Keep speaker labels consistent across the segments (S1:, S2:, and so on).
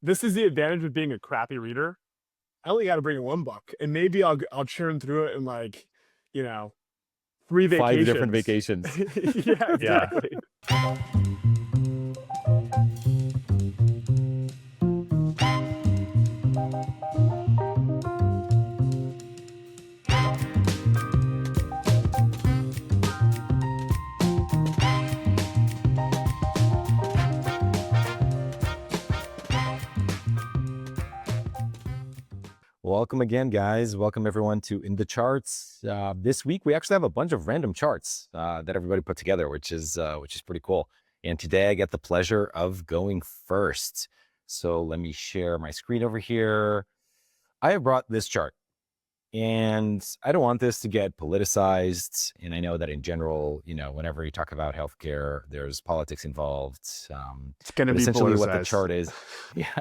S1: this is the advantage of being a crappy reader. I only got to bring one book, and maybe I'll churn through it in like, you know, 3
S2: 5 different
S1: vacations.
S2: vacations.
S1: Yeah,
S3: Yeah.
S1: exactly.
S2: Welcome again, guys. Welcome everyone to In the Charts. This week we actually have a bunch of random charts that everybody put together, which is pretty cool. And today I get the pleasure of going first. So let me share my screen over here. I have brought this chart, and I don't want this to get politicized. And I know that in general, whenever you talk about healthcare, there's politics involved.
S1: It's going to
S2: But
S1: be
S2: essentially what the
S1: politicized.
S2: chart is. Yeah.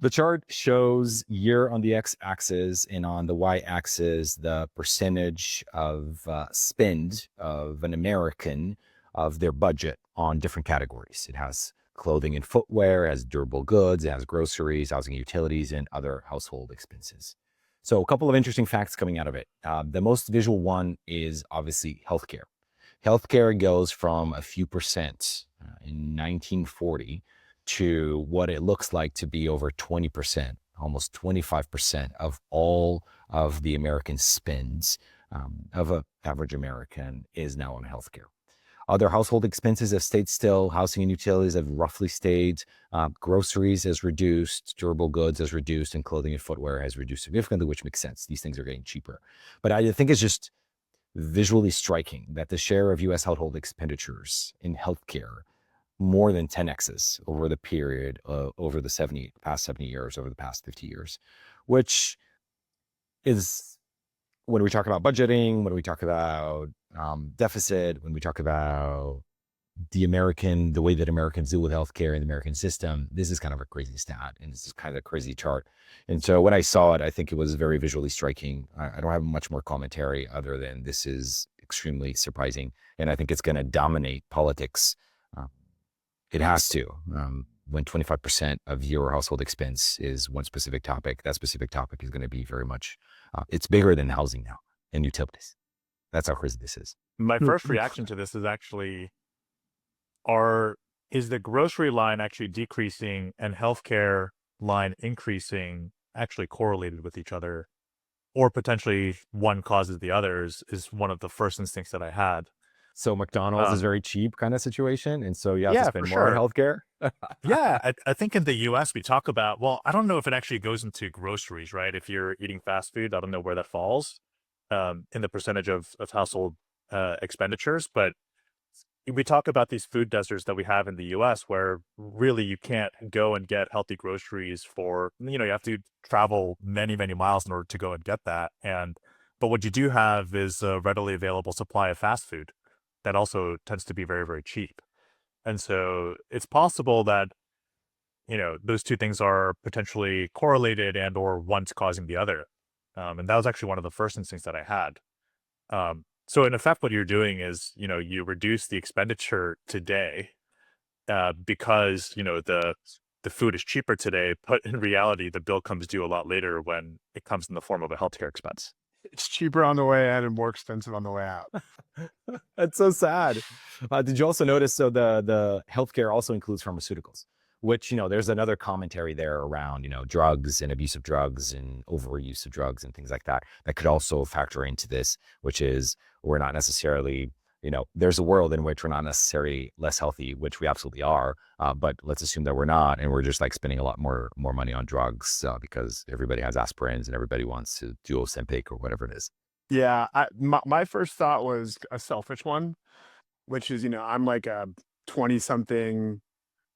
S2: The chart shows year on the x-axis and on the y-axis the percentage of spend of an American of their budget on different categories. It has clothing and footwear, it has durable goods, it has groceries, housing and utilities, and other household expenses. So a couple of interesting facts coming out of it. The most visual one is obviously healthcare. Healthcare goes from a few percent in 1940 to what it looks like to be over 20%, almost 25% of all of the American spends of an average American is now on healthcare. Other household expenses have stayed still. Housing and utilities have roughly stayed. Groceries has reduced, durable goods has reduced, and clothing and footwear has reduced significantly, which makes sense. These things are getting cheaper. But I think it's just visually striking that the share of U.S. household expenditures in healthcare more than 10x's over the period over the past 70 years, over the past 50 years, which is when we talk about budgeting, when we talk about deficit, when we talk about the way that Americans deal with healthcare in the American system, this is kind of a crazy stat, and this is kind of a crazy chart. And so when I saw it, I think it was very visually striking. I don't have much more commentary other than this is extremely surprising, and I think it's going to dominate politics. It has to. When 25% of your household expense is one specific topic, that specific topic is going to be very much, it's bigger than housing now and utilities. That's how crazy this is.
S3: My first reaction to this is actually, is the grocery line actually decreasing and healthcare line increasing actually correlated with each other, or potentially one causes the others, is one of the first instincts that I had.
S2: So McDonald's is very cheap kind of situation. And so you have to spend more on healthcare.
S3: Yeah, I think in the US we talk about, well, I don't know if it actually goes into groceries, right? If you're eating fast food, I don't know where that falls in the percentage of household expenditures. But we talk about these food deserts that we have in the US where really you can't go and get healthy groceries for, you have to travel many, many miles in order to go and get that. But what you do have is a readily available supply of fast food that also tends to be very, very cheap. And so it's possible that, those two things are potentially correlated and or one's causing the other. And that was actually one of the first instincts that I had. So in effect, what you're doing is, you reduce the expenditure today because, the food is cheaper today, but in reality, the bill comes due a lot later when it comes in the form of a healthcare expense.
S1: It's cheaper on the way in and more expensive on the way out.
S2: That's so sad. Did you also notice, so the healthcare also includes pharmaceuticals, which, there's another commentary there around, drugs and abuse of drugs and overuse of drugs and things like that, that could also factor into this, which is we're not necessarily, there's a world in which we're not necessarily less healthy, which we absolutely are. But let's assume that we're not, and we're just like spending a lot more money on drugs because everybody has aspirins and everybody wants to do Ozempic or whatever it is.
S1: Yeah, my first thought was a selfish one, which is, I'm like a 20-something,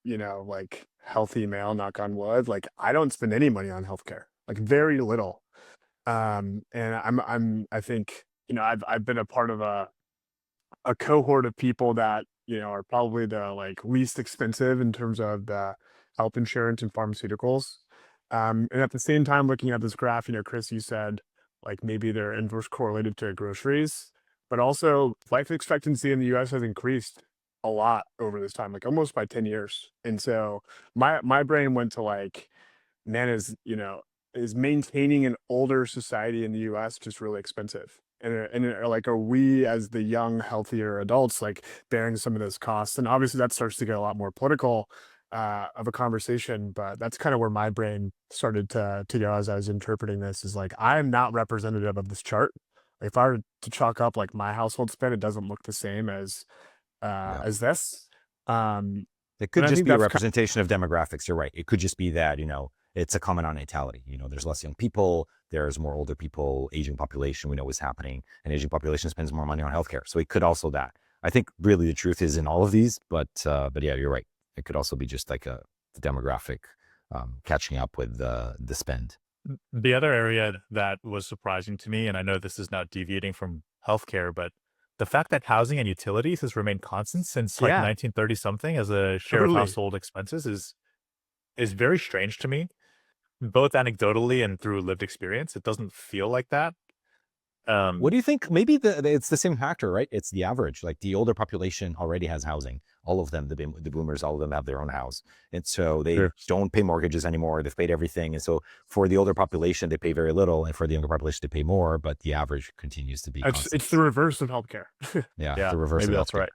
S1: like healthy male, knock on wood. Like I don't spend any money on healthcare, like very little. And I think, I've been a part of a cohort of people that, are probably the like least expensive in terms of the health insurance and pharmaceuticals. And at the same time, looking at this graph, Chris, you said like maybe they're inverse correlated to groceries, but also life expectancy in the US has increased a lot over this time, like almost by 10 years. And so my brain went to like, man, is maintaining an older society in the US just really expensive? Like, are we as the young, healthier adults like bearing some of those costs? And obviously that starts to get a lot more political of a conversation, but that's kind of where my brain started to go as I was interpreting this is like, I am not representative of this chart. Like, if I were to chalk up like my household spend, it doesn't look the same
S2: Yeah.
S1: as this. Um,
S2: It
S1: and
S2: could
S1: I
S2: just
S1: think
S2: be a
S1: that's
S2: representation of demographics. You're right. It could just be that, it's a common on natality. There's less young people, there's more older people, aging population we know is happening, and aging population spends more money on healthcare. So it could also that. I think really the truth is in all of these, but yeah, you're right. It could also be just like the demographic catching up with the spend.
S3: The other area that was surprising to me, and I know this is now deviating from healthcare, but the fact that housing and utilities has remained constant since like
S1: yeah,
S3: 1930 something as a share of
S1: totally.
S3: household expenses is very strange to me, both anecdotally and through lived experience. It doesn't feel like that.
S2: What
S3: Um,
S2: do you think? Maybe it's the same factor, right? It's the average. Like the older population already has housing. All of them, the boomers, all of them have their own house, and so they
S3: Sure.
S2: don't pay mortgages anymore. They've paid everything, and so for the older population, they pay very little, and for the younger population, they pay more. But the average continues to be
S1: It's
S2: constant.
S1: the reverse of healthcare.
S2: Yeah,
S3: Yeah,
S2: the reverse
S3: maybe
S2: of
S3: that's
S2: healthcare.
S3: right.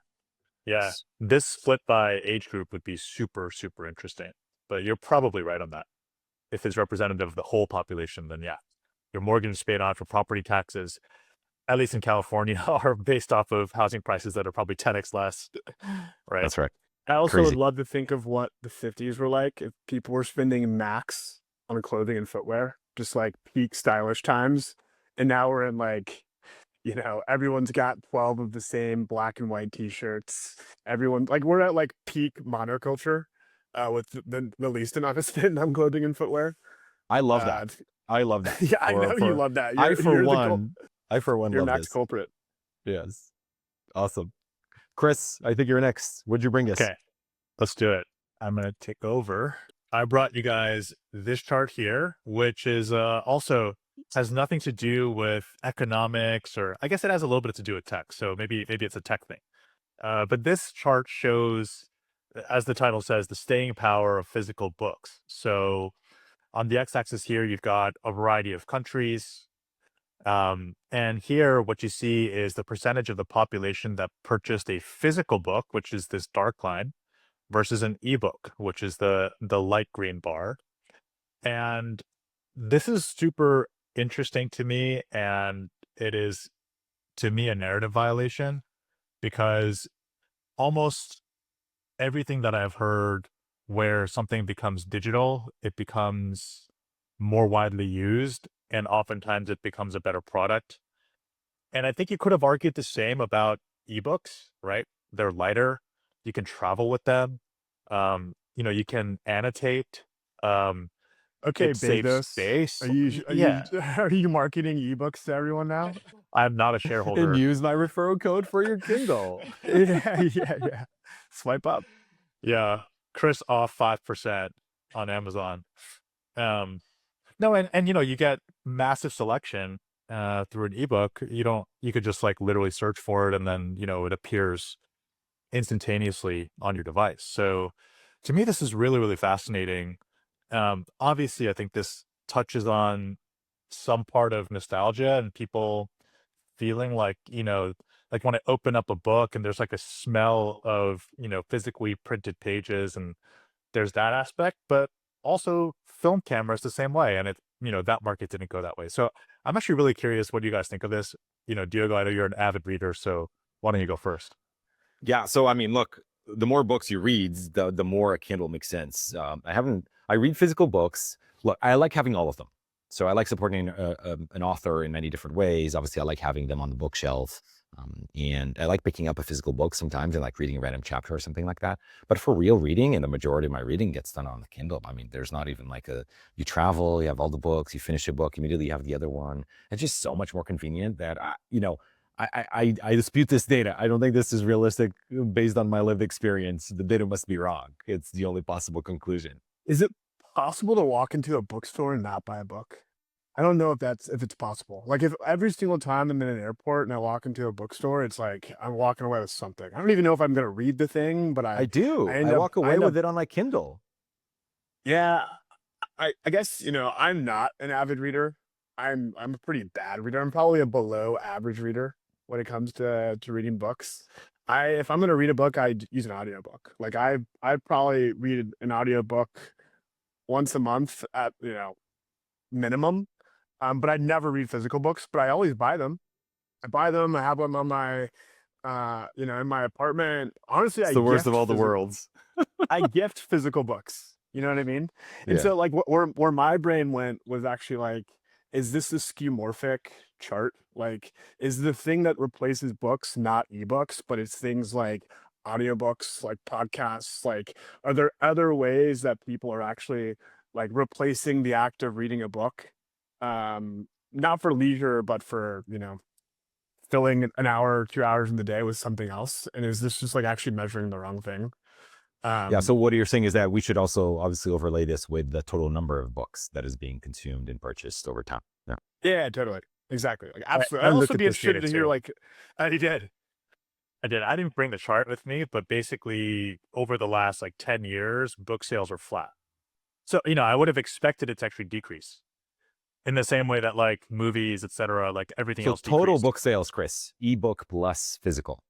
S3: Yeah, this split by age group would be super, super interesting. But you're probably right on that. If it's representative of the whole population, then yeah, your mortgage is paid off, for property taxes, at least in California, are based off of housing prices that are probably 10x less, right?
S2: That's right.
S1: I also would
S2: Crazy.
S1: love to think of what the 50s were like if people were spending max on clothing and footwear, just like peak stylish times. And now we're in like, everyone's got 12 of the same black and white t-shirts. Everyone, like, we're at like peak monoculture with the least amount of spend on clothing and footwear.
S2: I love that.
S1: Uh,
S2: I love that.
S1: yeah, I know you
S2: For
S1: love that.
S2: I
S1: You're
S2: for
S1: you're the
S2: one, I for one
S1: you're
S2: love
S1: max
S2: this.
S1: culprit.
S2: Yes, awesome. Chris, I think you're next. What'd you bring us?
S3: Okay, let's do it. I'm going to take over. I brought you guys this chart here, which is also has nothing to do with economics, or I guess it has a little bit to do with tech. So maybe it's a tech thing. But this chart shows, as the title says, the staying power of physical books. So on the x-axis here, you've got a variety of countries. And here, what you see is the percentage of the population that purchased a physical book, which is this dark line, versus an ebook, which is the light green bar. And this is super interesting to me, and it is to me a narrative violation because almost everything that I've heard where something becomes digital, it becomes more widely used, and oftentimes it becomes a better product. And I think you could have argued the same about ebooks, right? They're lighter. You can travel with them. You can annotate. Um,
S1: Okay,
S3: it saves
S1: Bezos. Are
S3: space.
S1: you are you
S3: Yeah,
S1: are you marketing ebooks to everyone now?
S3: I'm not a
S2: And
S3: shareholder.
S2: use my referral code for your Kindle.
S1: Yeah, yeah. Swipe up.
S3: Yeah, Chris off 5% on Amazon. Um, no, and you get massive selection through an ebook. You could just like literally search for it, and then it appears instantaneously on your device. So to me, this is really, really fascinating. Obviously, I think this touches on some part of nostalgia and people feeling like when I open up a book and there's like a smell of, physically printed pages, and there's that aspect, but also film cameras the same way. And that market didn't go that way. So I'm actually really curious what you guys think of this. Diogo, I know you're an avid reader, so why don't you go first?
S2: Yeah. So I mean, look, the more books you read, the more a Kindle makes sense. I read physical books. Look, I like having all of them. So I like supporting an author in many different ways. Obviously, I like having them on the bookshelf. And I like picking up a physical book sometimes and like reading a random chapter or something like that. But for real reading, and the majority of my reading gets done on the Kindle. I mean, there's not even like you travel, you have all the books, you finish a book, immediately you have the other one. It's just so much more convenient that I dispute this data. I don't think this is realistic based on my lived experience. The data must be wrong. It's the only possible conclusion.
S1: Is it possible to walk into a bookstore and not buy a book? I don't know if it's possible. Like if every single time I'm in an airport and I walk into a bookstore, it's like I'm walking away with something. I don't even know if I'm gonna read the thing, but
S2: I
S1: I
S2: do. I
S1: end up
S2: walk away with it on my Kindle.
S1: yeah. I guess, I'm not an avid reader. I'm a pretty bad reader. I'm probably a below average reader when it comes to reading books. If I'm gonna read a book, I use an audiobook. Like I probably read an audiobook once a month at, minimum. But I never read physical books, but I always buy them. I buy them. I have them on my in my apartment. Honestly,
S2: It's the worst of all the worlds.
S1: I gift physical books. You know what I mean? And
S2: Yeah.
S1: so like where my brain went was actually like, is this a skeuomorphic chart? Like, is the thing that replaces books not ebooks, but it's things like audiobooks, like podcasts? Like, are there other ways that people are actually like replacing the act of reading a book? Not for leisure, but for, filling an hour, 2 hours in the day with something else. And is this just like actually measuring the wrong thing?
S2: Yeah. So what you're saying is that we should also obviously overlay this with the total number of books that is being consumed and purchased over time. Yeah.
S1: Yeah, totally. Exactly. Like absolutely.
S3: I
S1: I'd
S3: looked
S1: also
S3: at
S1: be
S3: this
S1: interested
S3: data
S1: to hear
S3: too.
S1: like you did.
S3: I did. I didn't bring the chart with me, but basically over the last like 10 years, book sales are flat. So, I would have expected it to actually decrease in the same way that like movies, et cetera, like everything
S2: So
S3: else
S2: total
S3: decreased.
S2: book sales, Chris, ebook plus physical.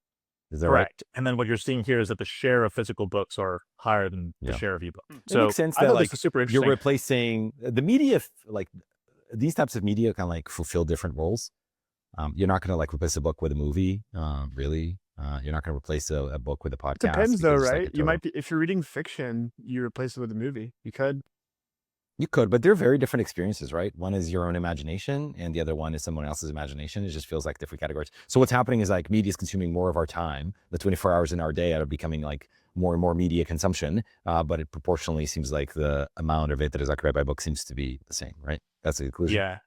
S2: Is that right?
S3: Correct. And then what you're seeing here is that the share of physical books are higher than the
S2: Yeah.
S3: share of ebook.
S2: It
S3: So
S2: makes sense
S3: I
S2: that
S3: thought
S2: like
S3: this was super
S2: you're
S3: interesting.
S2: replacing the media, like these types of media kind of like fulfill different roles. You're not going to like replace a book with a movie, really. You're not going to replace a book with a podcast.
S1: Depends though,
S2: because it's like
S1: right?
S2: a
S1: You might
S2: total-
S1: be, if you're reading fiction, you replace it with a movie. You could.
S2: You could, but they're very different experiences, right? One is your own imagination, and the other one is someone else's imagination. It just feels like different categories. So what's happening is like media is consuming more of our time. The 24 hours in our day are becoming like more and more media consumption, but it proportionally seems like the amount of it that is occupied by books seems to be the same, right? That's the conclusion.
S3: Yeah.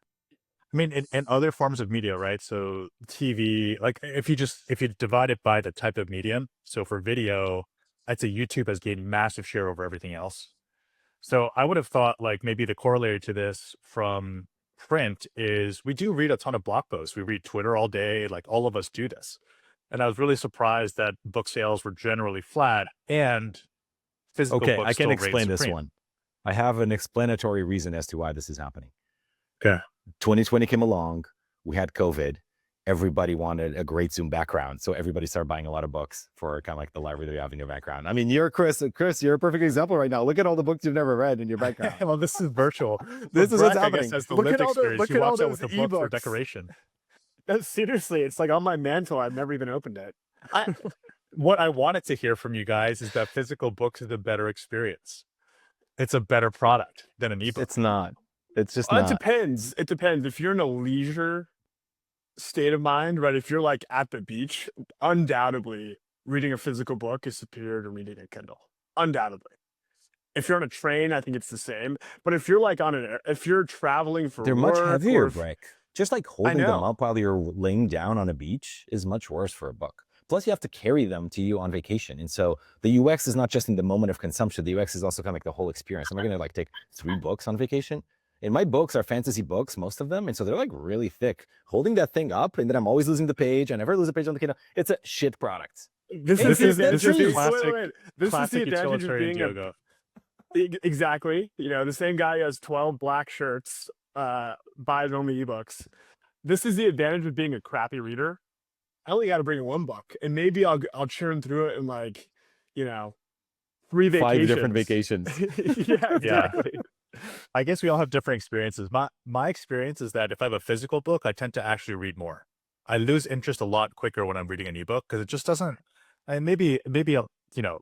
S3: I mean, in other forms of media, right? So TV, like if you divide it by the type of medium, so for video, I'd say YouTube has gained massive share over everything else. So I would have thought like maybe the corollary to this from print is we do read a ton of blog posts. We read Twitter all day, like all of us do this. And I was really surprised that book sales were generally flat and physical
S2: Okay,
S3: books
S2: I
S3: still
S2: can
S3: reigned
S2: explain this
S3: supreme.
S2: one. I have an explanatory reason as to why this is happening.
S3: Okay.
S2: 2020 came along. We had COVID. Everybody wanted a great Zoom background. So everybody started buying a lot of books for kind of like the library that you have in your background. I mean, you're Chris, you're a perfect example right now. Look at all the books you've never read in your background.
S3: Well, this is virtual.
S2: This
S3: But
S2: is what's
S3: Brett, I
S2: happening.
S3: guess, has the
S1: Look at
S3: lived
S1: all the-
S3: experience.
S1: look
S3: He
S1: at all
S3: walks out with
S1: those
S3: a book for
S1: ebooks.
S3: decoration.
S1: Seriously, it's like on my mantle. I've never even opened it.
S3: What I wanted to hear from you guys is that physical books is a better experience. It's a better product than an ebook.
S2: It's not. It's just
S1: It
S2: not.
S1: depends. It depends. If you're in a leisure state of mind, right? If you're like at the beach, undoubtedly reading a physical book is superior to reading a Kindle. Undoubtedly. If you're on a train, I think it's the same. But if you're like if you're traveling for
S2: They're
S1: work,
S2: much heavier,
S1: or
S2: Breck. Just like holding them
S1: know.
S2: up while you're laying down on a beach is much worse for a book. Plus, you have to carry them to you on vacation. And so the UX is not just in the moment of consumption. The UX is also kind of like the whole experience. Am I going to like take 3 books on vacation? And my books are fantasy books, most of them. And so they're like really thick. Holding that thing up, and then I'm always losing the page. I never lose a page on the Kindle. It's a shit product.
S1: This
S2: This
S1: is
S2: is
S1: the
S2: classic-
S1: classic. This is the
S3: Classic
S1: advantage of
S3: utilitarian
S1: being
S3: Diogo.
S1: exactly. The same guy who has 12 black shirts buys only ebooks. This is the advantage of being a crappy reader. I only got to bring 1 book, and maybe I'll churn through it in like 3 vacations.
S2: 5 different vacations.
S1: Yeah, exactly.
S3: I guess we all have different experiences. My experience is that if I have a physical book, I tend to actually read more. I lose interest a lot quicker when I'm reading an ebook because it just doesn't. And maybe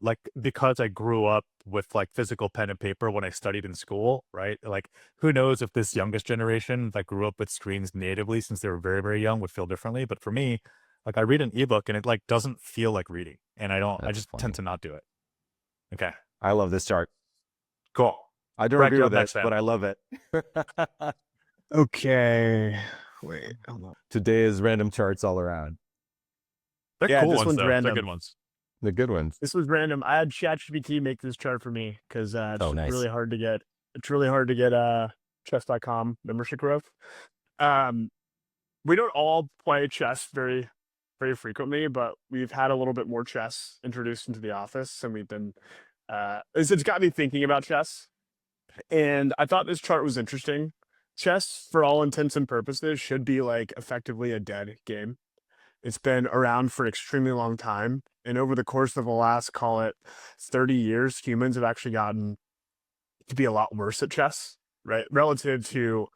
S3: like because I grew up with like physical pen and paper when I studied in school, right? Like who knows if this youngest generation that grew up with screens natively since they were very, very young would feel differently. But for me, like I read an ebook and it like doesn't feel like reading, and I
S2: That's
S3: just
S2: funny.
S3: tend to not do it. Okay,
S2: I love this chart.
S3: cool.
S2: I don't
S3: Brett,
S2: agree
S3: you're
S2: with
S3: up
S2: it,
S3: next, man.
S2: but I love it.
S1: Okay. Wait. Hold on.
S2: Today is random charts all around.
S3: They're
S1: Yeah,
S3: cool
S1: this
S3: ones
S1: one's
S3: though.
S1: random.
S3: They're good ones.
S2: The good ones.
S1: This was random. I had ChatGPT make this chart for me because it's
S2: Oh, nice.
S1: really hard to get. It's really hard to get chess.com membership growth. Um, we don't all play chess very, very frequently, but we've had a little bit more chess introduced into the office, and we've been. It's got me thinking about chess, and I thought this chart was interesting. Chess, for all intents and purposes, should be like effectively a dead game. It's been around for an extremely long time, and over the course of the last, call it 30 years, humans have actually gotten to be a lot worse at chess, right? Relative to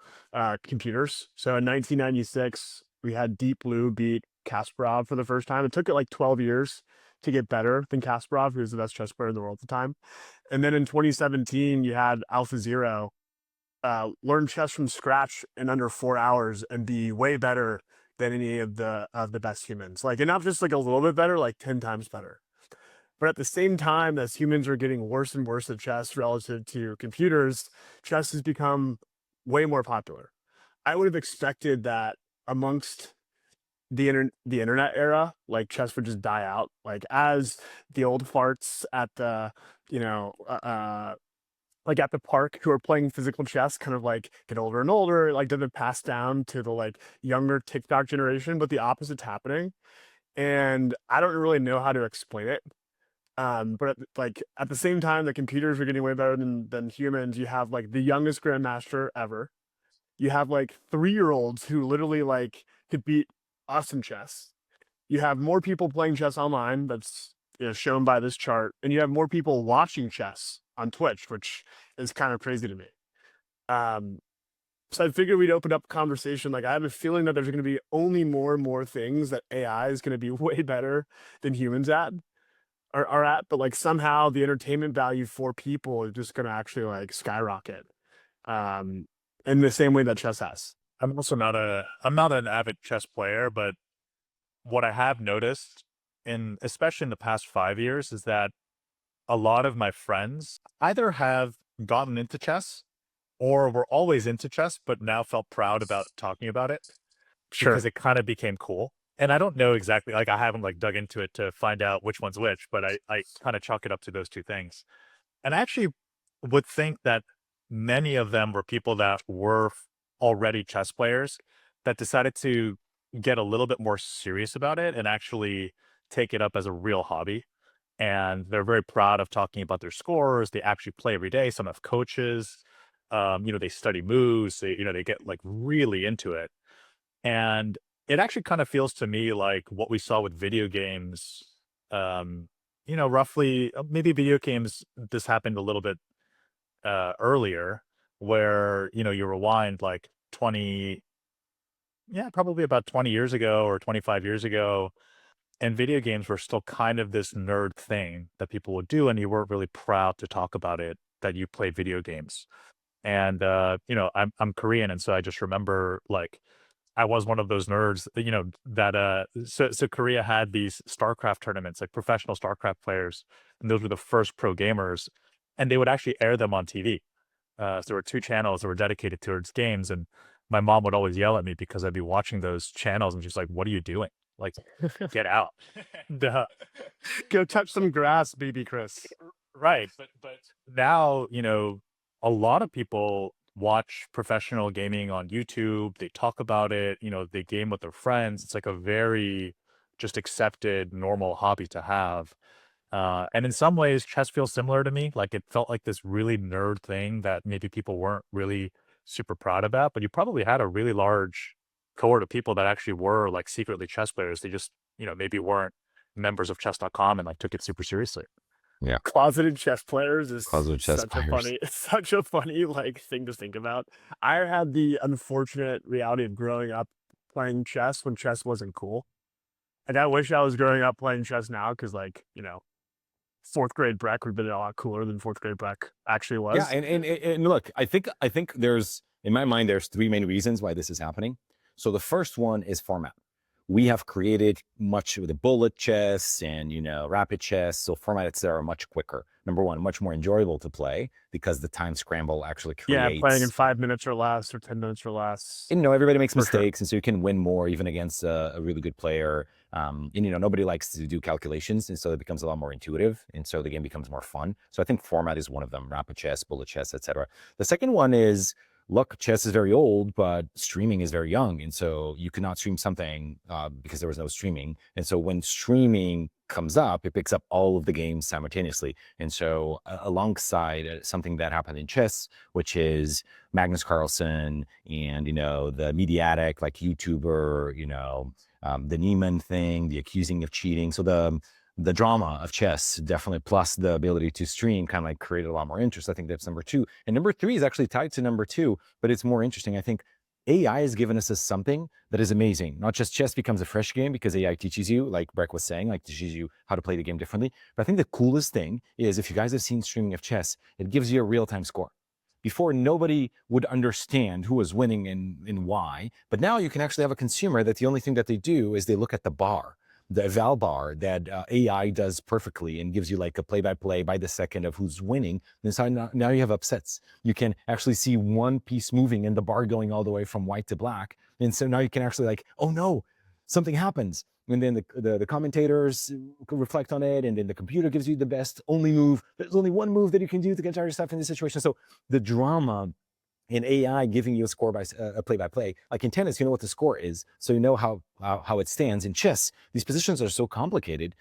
S1: computers. So in 1996, we had Deep Blue beat Kasparov for the first time. It took it like 12 years to get better than Kasparov, who was the best chess player in the world at the time. And then in 2017, you had AlphaZero learn chess from scratch in under 4 hours and be way better than any of the best humans. Like, and not just like a little bit better, like 10 times better. But at the same time, as humans are getting worse and worse at chess relative to computers, chess has become way more popular. I would have expected that amongst the internet era, like chess would just die out. Like as the old farts at the, you know, like at the park who are playing physical chess kind of like get older and older, like doesn't pass down to the like younger TikTok generation, but the opposite's happening. And I don't really know how to explain it. But like at the same time, the computers are getting way better than humans. You have like the youngest grandmaster ever. You have like 3-year-olds who literally like could beat us in chess. You have more people playing chess online. That's, you know, shown by this chart, and you have more people watching chess on Twitch, which is kind of crazy to me. So I figured we'd open up a conversation. Like I have a feeling that there's going to be only more and more things that AI is going to be way better than humans are at, but like somehow the entertainment value for people is just going to actually like skyrocket, in the same way that chess has.
S3: I'm also I'm not an avid chess player, but what I have noticed especially in the past 5 years is that a lot of my friends either have gotten into chess or were always into chess, but now felt proud about talking about it because it kind of became cool. And I don't know exactly, like I haven't like dug into it to find out which one's which, but I kind of chalk it up to those two things. And I actually would think that many of them were people that were already chess players that decided to get a little bit more serious about it and actually take it up as a real hobby. And they're very proud of talking about their scores. They actually play every day. Some have coaches. They study moves. They get like really into it. And it actually kind of feels to me like what we saw with video games. Roughly, maybe video games, this happened a little bit earlier, where, you rewind like probably about 20 years ago or 25 years ago. And video games were still kind of this nerd thing that people would do. And you weren't really proud to talk about it, that you play video games. And, I'm Korean. And so I just remember like, I was one of those nerds, so Korea had these StarCraft tournaments, like professional StarCraft players. And those were the first pro gamers. And they would actually air them on TV. So there were 2 channels that were dedicated towards games. And my mom would always yell at me because I'd be watching those channels. And she's like, "What are you doing? Like, get out."
S1: Go touch some grass, baby Chris.
S3: Right. But now, a lot of people watch professional gaming on YouTube. They talk about it, they game with their friends. It's like a very just accepted normal hobby to have. And in some ways, chess feels similar to me. Like it felt like this really nerd thing that maybe people weren't really super proud about, but you probably had a really large cohort of people that actually were like secretly chess players. They just, maybe weren't members of chess.com and like took it super seriously.
S2: Yeah.
S1: Closeted chess players is
S2: Closeted chess players.
S1: It's such a funny like thing to think about. I had the unfortunate reality of growing up playing chess when chess wasn't cool. And I wish I was growing up playing chess now because, like, 4th grade Breck would have been a lot cooler than 4th grade Breck actually was.
S2: Yeah, and look, I think there's, in my mind, there's 3 main reasons why this is happening. So the first one is format. We have created much with the bullet chess and, rapid chess. So formats that are much quicker. Number one, much more enjoyable to play because the time scramble actually creates.
S1: Yeah, playing in 5 minutes or less or 10 minutes or less.
S2: And, everybody makes mistakes. Sure. And so you can win more even against a really good player. And, nobody likes to do calculations. And so it becomes a lot more intuitive. And so the game becomes more fun. So I think format is one of them: rapid chess, bullet chess, etc. The second one is look, chess is very old, but streaming is very young. And so you could not stream something because there was no streaming. And so when streaming comes up, it picks up all of the games simultaneously. And so alongside something that happened in chess, which is Magnus Carlsen and, the Mediatic, like YouTuber, the Neiman thing, the accusing of cheating. So the drama of chess definitely, plus the ability to stream, kind of like created a lot more interest. I think that's number 2. And number 3 is actually tied to number 2, but it's more interesting. I think AI has given us something that is amazing. Not just chess becomes a fresh game because AI teaches you, like Breck was saying, like teaches you how to play the game differently. But I think the coolest thing is, if you guys have seen streaming of chess, it gives you a real-time score. Before, nobody would understand who was winning and why. But now you can actually have a consumer that the only thing that they do is they look at the bar, the eval bar that AI does perfectly and gives you like a play-by-play by the second of who's winning. And so now you have upsets. You can actually see one piece moving and the bar going all the way from white to black. And so now you can actually like, oh no, something happens. And then the commentators reflect on it, and then the computer gives you the best only move. There's only one move that you can do to get yourself in this situation. So the drama in AI giving you a score by a play-by-play, like in tennis, you know what the score is, so you know how it stands. In chess, these positions are so complicated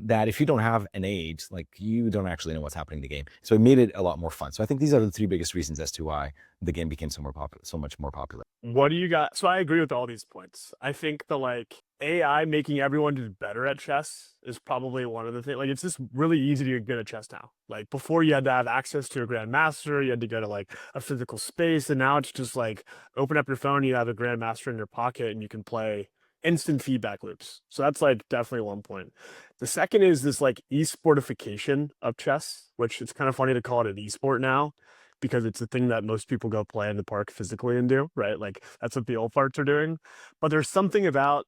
S2: that if you don't have an age, like you don't actually know what's happening in the game. So it made it a lot more fun. So I think these are the 3 biggest reasons as to why the game became so much more popular.
S1: What do you got? So I agree with all these points. I think the AI making everyone do better at chess is probably one of the things. Like, it's just really easy to get good at chess now. Like, before you had to have access to a grandmaster, you had to go to like a physical space, and now it's just like open up your phone, you have a grandmaster in your pocket, and you can play instant feedback loops. So that's like definitely one point. The second is this like e-sportification of chess, which it's kind of funny to call it an e-sport now, because it's the thing that most people go play in the park physically and do, right? Like, that's what the old farts are doing. But there's something about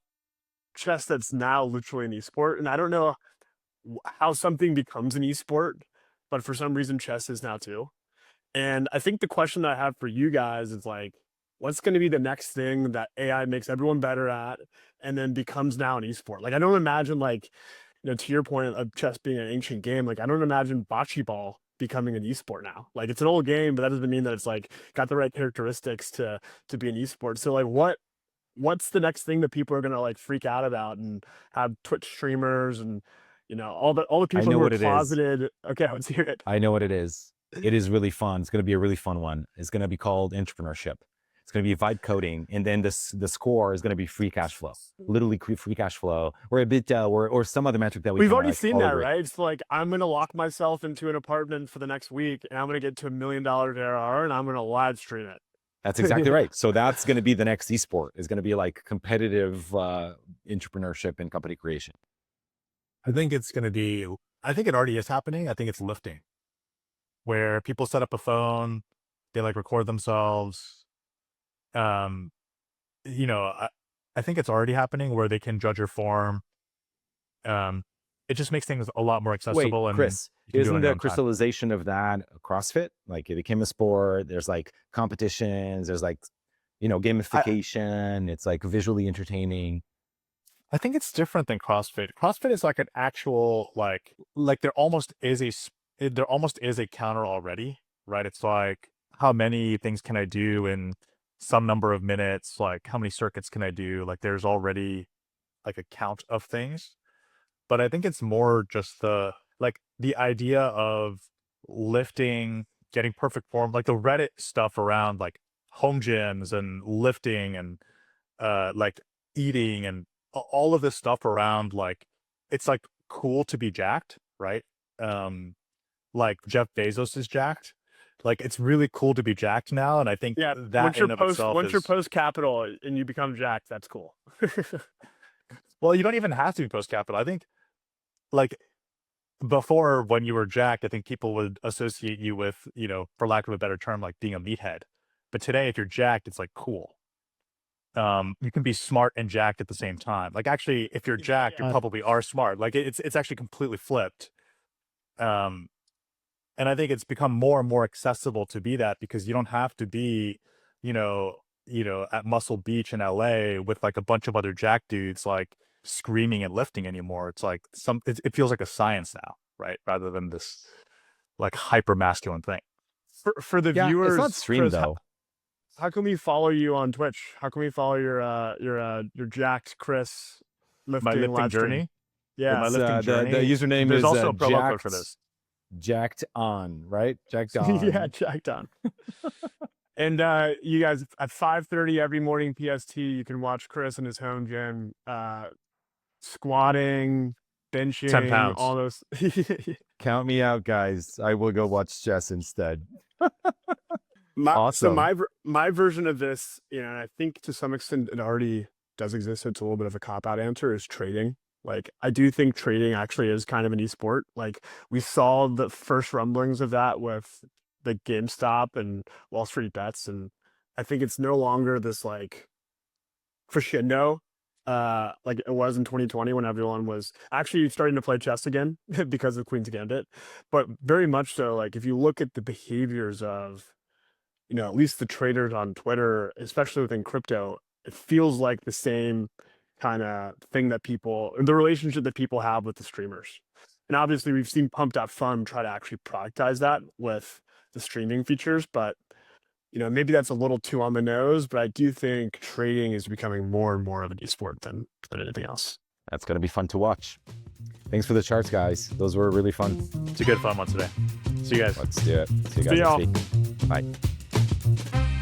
S1: chess that's now literally an esport, and I don't know how something becomes an esport, but for some reason chess is now too. And I think the question that I have for you guys is like, what's going to be the next thing that AI makes everyone better at and then becomes now an esport? Like, I don't imagine, like, to your point of chess being an ancient game, like, I don't imagine bocce ball becoming an esport now. Like, it's an old game, but that doesn't mean that it's like got the right characteristics to be an esport. So like, what's the next thing that people are gonna like freak out about and have Twitch streamers and all the people who are closeted? Okay, let's hear it.
S2: I know what it is. It is really fun. It's going to be a really fun one. It's going to be called entrepreneurship. It's going to be vibe coding, and then the score is going to be free cash flow, literally free cash flow, or a bit, or some other metric that
S1: we've already seen that, right? It's like, I'm going to lock myself into an apartment for the next week, and I'm going to get to $1 million ARR, and I'm going to live stream it.
S2: That's exactly right. So that's going to be the next esport. Is going to be like competitive entrepreneurship and company creation.
S3: I think it's going to be, I think it already is happening. I think it's lifting, where people set up a phone, they like record themselves. I think it's already happening where they can judge your form. It just makes things a lot more accessible.
S2: Wait,
S3: and
S2: Chris, isn't the crystallization of that CrossFit? Like, it became a sport. There's like competitions. There's like, gamification. It's like visually entertaining.
S3: I think it's different than CrossFit. CrossFit is like an actual like there almost is a counter already, right? It's like, how many things can I do in some number of minutes? Like, how many circuits can I do? Like, there's already like a count of things. But I think it's more just the idea of lifting, getting perfect form, like the Reddit stuff around like home gyms and lifting and like eating and all of this stuff around, like, it's like cool to be jacked, right? Like Jeff Bezos is jacked. Like, it's really cool to be jacked now, and I think that
S1: once you're post capital and you become jacked, that's cool.
S3: Well, you don't even have to be post capital. I think, like, before, when you were jacked, I think people would associate you with, for lack of a better term, like being a meathead. But today, if you're jacked, it's like cool. You can be smart and jacked at the same time. Like, actually, if you're jacked, you probably are smart. Like, it's actually completely flipped. And I think it's become more and more accessible to be that, because you don't have to be, at Muscle Beach in LA with like a bunch of other jack dudes like screaming and lifting anymore. It's like it feels like a science now, right? Rather than this like hyper masculine thing.
S1: For the viewers,
S2: it's not stream though.
S1: we follow you on Twitch? How can we follow your jacked Chris lifting
S3: My lifting
S1: live stream?
S3: journey.
S1: Yeah,
S3: My lifting
S2: the
S3: journey.
S2: username
S3: There's
S2: is
S3: also a promo code for this.
S2: Jacked on, right? Jacked on.
S1: yeah, jacked on. And you guys at 5:30 every morning PST, you can watch Chris in his home gym, squatting, benching,
S3: 10 pounds.
S1: all those.
S2: Count me out, guys. I will go watch chess instead.
S1: So
S2: Awesome.
S1: my version of this, and I think to some extent it already does exist. So it's a little bit of a cop-out answer, is trading. Like, I do think trading actually is kind of an esport. Like, we saw the first rumblings of that with the GameStop and Wall Street Bets, and I think it's no longer this like crescendo like it was in 2020 when everyone was actually starting to play chess again because of Queen's Gambit. But very much so, like, if you look at the behaviors of, at least the traders on Twitter, especially within crypto, it feels like the same kind of thing that the relationship that people have with the streamers. And obviously we've seen Pumped Up Fun try to actually productize that with the streaming features, but maybe that's a little too on the nose, but I do think trading is becoming more and more of an esport than anything else.
S2: That's going to be fun to watch. Thanks for the charts, guys. Those were really fun.
S3: It's a good fun one today. See you guys.
S2: Let's do it. See you
S1: See
S2: guys
S1: y'all.
S2: next week. Bye.